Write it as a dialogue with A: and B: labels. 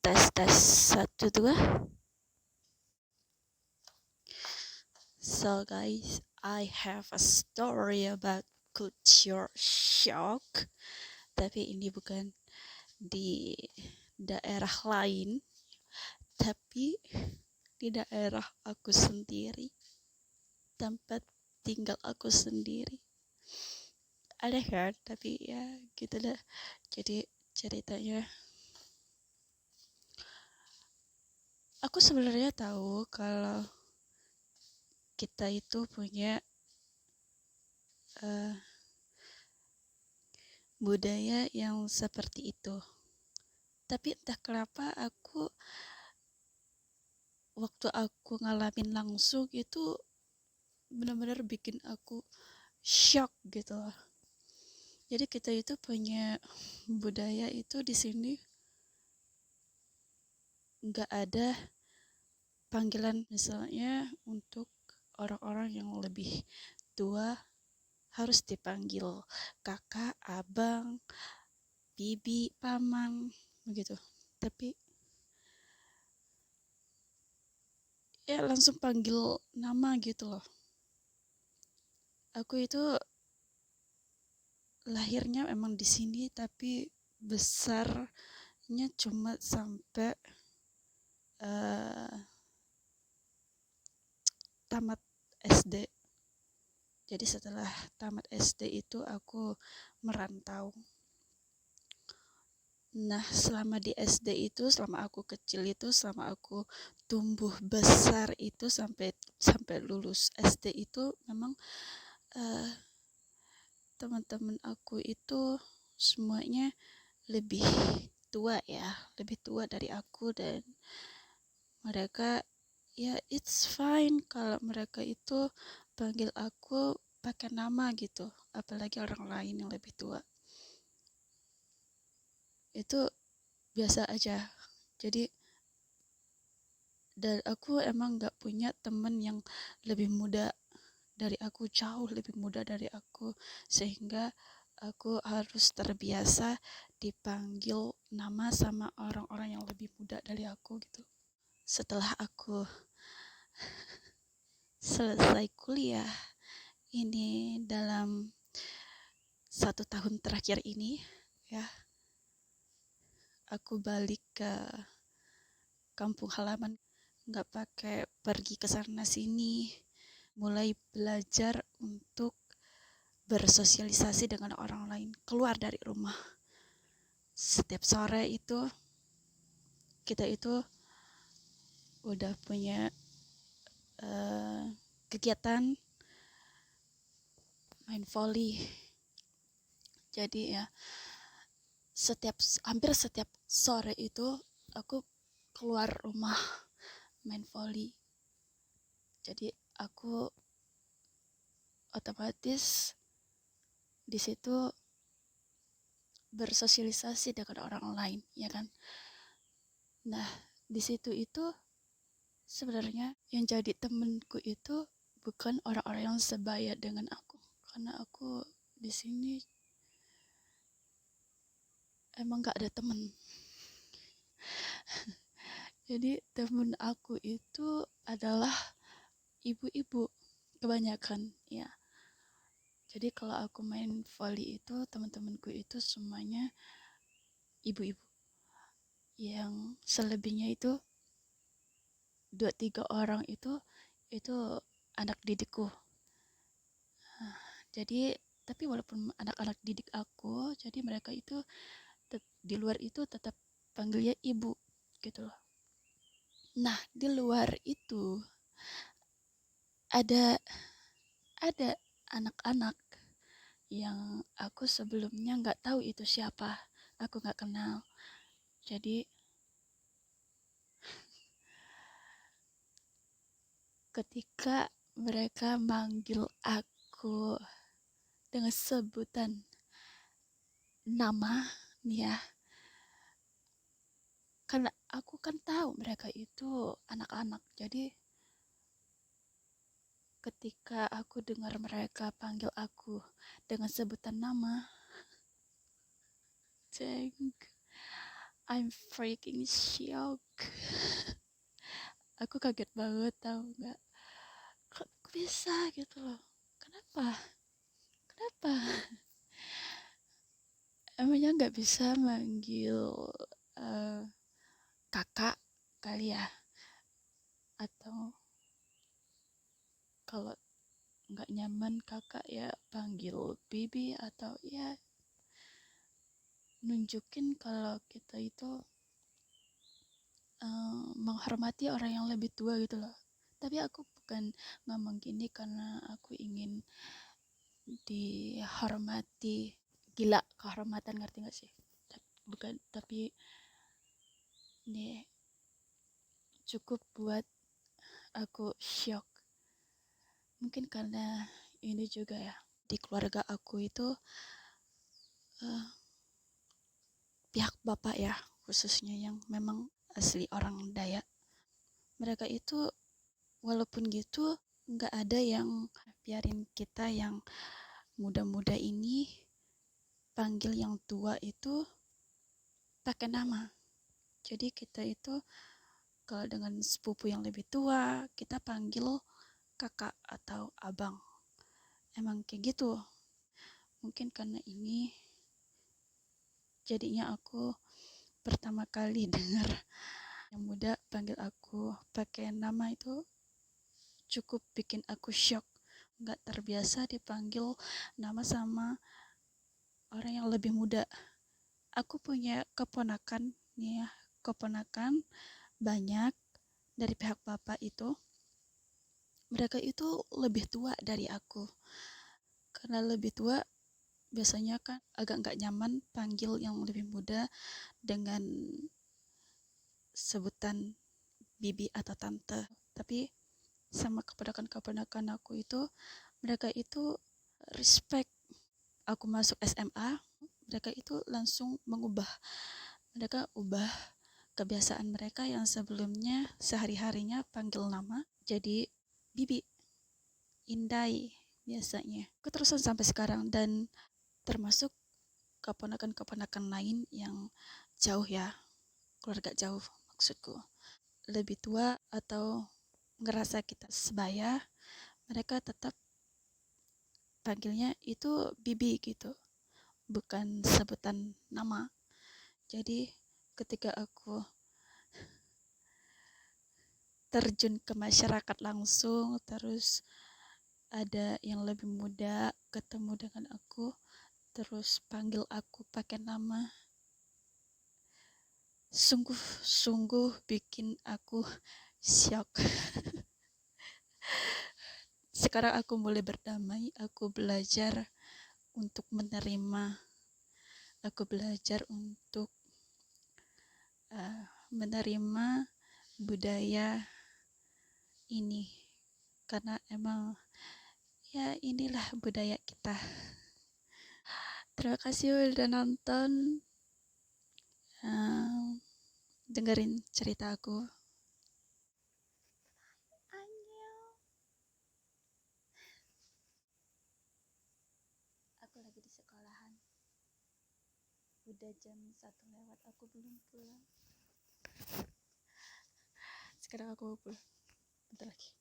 A: Tes tes satu dua. So guys, I have a story about culture shock. Tapi ini bukan di daerah lain, tapi di daerah aku sendiri, tempat tinggal aku sendiri. Ada kan, tapi ya gitu dah. Jadi ceritanya, aku sebenarnya tahu kalau kita itu punya uh, budaya yang seperti itu. Tapi entah kenapa waktu aku ngalamin langsung itu benar-benar bikin aku shock gitu loh. Jadi kita itu punya budaya itu di sini nggak ada panggilan, misalnya untuk orang-orang yang lebih tua harus dipanggil kakak, abang, bibi, paman begitu. Tapi ya langsung panggil nama gitu loh. Aku itu lahirnya emang di sini tapi besarnya cuma sampai tamat SD. Jadi setelah tamat SD itu aku merantau. Nah, selama di SD itu, selama aku kecil itu, selama aku tumbuh besar itu sampai lulus SD itu memang uh, teman-teman aku itu semuanya lebih tua ya, lebih tua dari aku, dan mereka ya it's fine kalau mereka itu panggil aku pakai nama gitu, apalagi orang lain yang lebih tua. Itu biasa aja. Jadi dan aku emang nggak punya temen yang lebih muda dari aku, jauh lebih muda dari aku, sehingga aku harus terbiasa dipanggil nama sama orang-orang yang lebih muda dari aku gitu. Setelah aku selesai kuliah ini dalam 1 tahun terakhir ini ya, aku balik ke kampung halaman, nggak pakai pergi ke sana sini, mulai belajar untuk bersosialisasi dengan orang lain, keluar dari rumah. Setiap sore itu kita itu udah punya kegiatan main volley. Jadi ya hampir setiap sore itu aku keluar rumah main volley. Jadi aku otomatis di situ bersosialisasi dengan orang lain, ya kan. Nah, di situ itu sebenarnya yang jadi temenku itu bukan orang-orang yang sebaya dengan aku, karena aku di sini emang gak ada temen. Jadi temen aku itu adalah ibu-ibu kebanyakan ya. Jadi kalau aku main volley itu teman-temanku itu semuanya ibu-ibu. Yang selebihnya itu 2-3 orang itu anak didikku. Jadi tapi walaupun anak-anak didik aku, jadi mereka itu di luar itu tetap panggilnya ibu gitu loh. Nah, di luar itu ada anak-anak yang aku sebelumnya nggak tahu itu siapa, aku nggak kenal. Jadi ketika mereka manggil aku dengan sebutan nama nih ya, karena aku kan tahu mereka itu anak-anak, jadi ketika aku dengar mereka panggil aku dengan sebutan nama, ceng, I'm freaking shock. Aku kaget banget, tau nggak? Kok bisa gitu loh? Kenapa? Kenapa? Emangnya nggak bisa manggil eh, kakak kali ya? Atau kalau nggak nyaman kakak ya panggil bibi, atau ya nunjukin kalau kita itu menghormati orang yang lebih tua gitu loh. Tapi aku bukan ngomong gini karena aku ingin dihormati, gila kehormatan, ngerti gak sih? Bukan, tapi ini cukup buat aku shock. Mungkin karena ini juga ya, di keluarga aku itu uh, pihak bapak ya, khususnya yang memang asli orang Dayak, mereka itu walaupun gitu nggak ada yang biarin kita yang muda-muda ini panggil yang tua itu pakai nama. Jadi kita itu kalau dengan sepupu yang lebih tua kita panggil kakak atau abang. Emang kayak gitu. Mungkin karena ini jadinya aku pertama kali dengar yang muda panggil aku pakai nama itu cukup bikin aku shock. Nggak terbiasa dipanggil nama sama orang yang lebih muda. Aku punya keponakan nih ya, keponakan banyak dari pihak bapak itu, mereka itu lebih tua dari aku. Karena lebih tua biasanya kan agak nggak nyaman panggil yang lebih muda dengan sebutan bibi atau tante. Tapi sama keponakan-keponakan aku itu, mereka itu respect. Aku masuk SMA, mereka itu langsung mengubah. Mereka ubah kebiasaan mereka yang sebelumnya sehari-harinya panggil nama jadi bibi, indai biasanya. Keterusan sampai sekarang, dan termasuk keponakan-keponakan lain yang jauh ya, keluarga jauh maksudku, lebih tua atau ngerasa kita sebaya, mereka tetap panggilnya itu bibi gitu, bukan sebutan nama. Jadi ketika aku terjun ke masyarakat langsung, terus ada yang lebih muda ketemu dengan aku, terus panggil aku pakai nama, sungguh-sungguh bikin aku shock. Sekarang aku mulai berdamai, aku belajar untuk menerima, aku belajar untuk menerima budaya ini, karena emang ya inilah budaya kita. Terima kasih udah nonton, dengerin cerita aku. Aku lagi di sekolahan, udah jam 1 lewat, aku belum pulang. Sekarang aku mau pulang, bentar lagi.